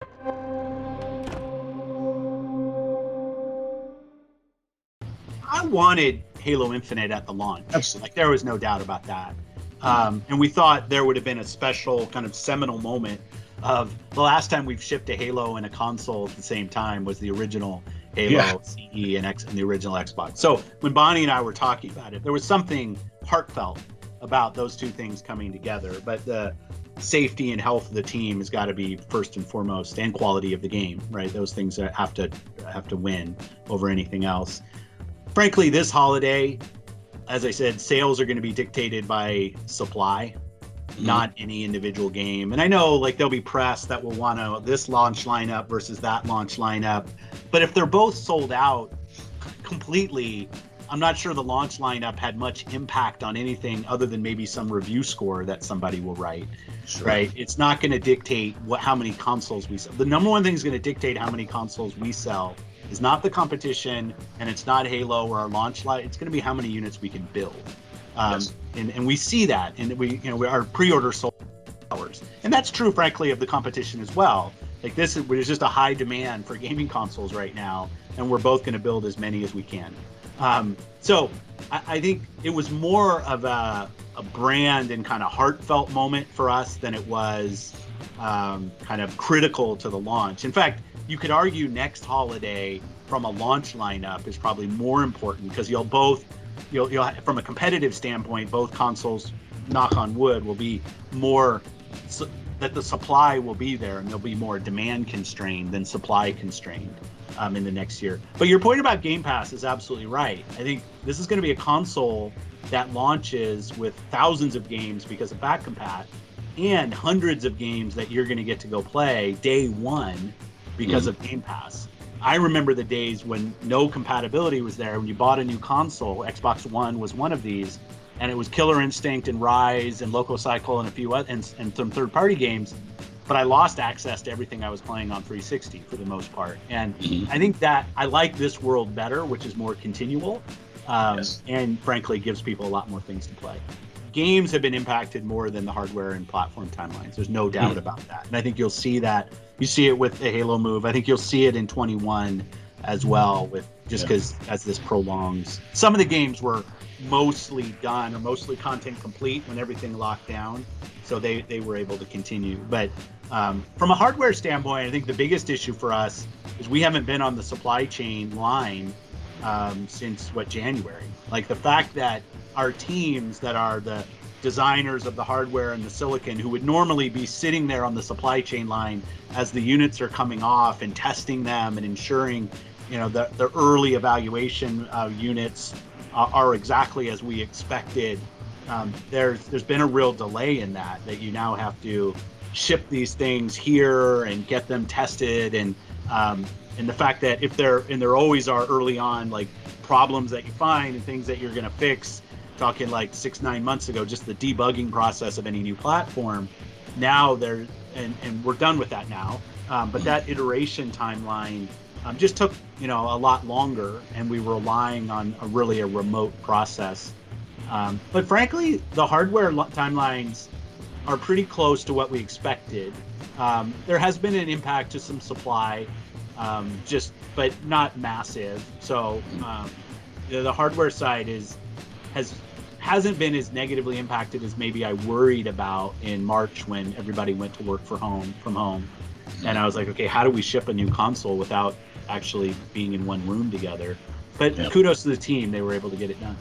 I wanted Halo Infinite at the launch. Absolutely. Like, there was no doubt about that. And we thought there would have been a special kind of seminal moment of the last time we've shipped a Halo and a console at the same time was the original Halo CE and the original Xbox. So when Bonnie and I were talking about it, there was something heartfelt about those two things coming together. But the safety and health of the team has got to be first and foremost, and quality of the game, right? Those things that have to win over anything else. Frankly, this holiday, as I said, sales are going to be dictated by supply, not any individual game. And I know, like, there'll be press that will want to this launch lineup versus that launch lineup. But if they're both sold out completely, I'm not sure the launch lineup had much impact on anything other than maybe some review score that somebody will write, right? It's not going to dictate how many consoles we sell. The number one thing is going to dictate how many consoles we sell is not the competition, and it's not Halo or our launch light. It's going to be how many units we can build. And we see that, and our pre-order sold hours. And that's true, frankly, of the competition as well. Like, there's just a high demand for gaming consoles right now, and we're both going to build as many as we can. So I think it was more of a brand and kind of heartfelt moment for us than it was kind of critical to the launch. In fact, you could argue next holiday from a launch lineup is probably more important because you'll from a competitive standpoint, both consoles, knock on wood, will be more that the supply will be there, and they'll be more demand constrained than supply constrained in the next year. But your point about Game Pass is absolutely right. I think this is going to be a console that launches with thousands of games because of back compat, and hundreds of games that you're going to get to go play day one because of Game Pass. I remember the days when no compatibility was there. When you bought a new console, Xbox One was one of these, and it was Killer Instinct and Rise and Loco Cycle and a few and some third-party games, but I lost access to everything I was playing on 360 for the most part. And I think that I like this world better, which is more continual, and frankly gives people a lot more things to play. Games have been impacted more than the hardware and platform timelines. There's no doubt about that. And I think you'll see that. You see it with the Halo move. I think you'll see it in 21 as well, with because as this prolongs. Some of the games were mostly done or mostly content complete when everything locked down, so they were able to continue. But from a hardware standpoint, I think the biggest issue for us is we haven't been on the supply chain line since January. Like, the fact that our teams that are the designers of the hardware and the silicon, who would normally be sitting there on the supply chain line as the units are coming off and testing them and ensuring, the early evaluation units are exactly as we expected. There's been a real delay in that you now have to ship these things here and get them tested, and the fact that there always are early on, like, problems that you find and things that you're going to fix, talking like 6-9 months ago, just the debugging process of any new platform. Now and we're done with that now, but that iteration timeline just took a lot longer, and we were relying on a remote process. But frankly, the hardware timelines are pretty close to what we expected. There has been an impact to some supply, but not massive. So the hardware side hasn't been as negatively impacted as maybe I worried about in March when everybody went to work from home. And I was like, okay, how do we ship a new console without actually being in one room together? But kudos to the team, they were able to get it done.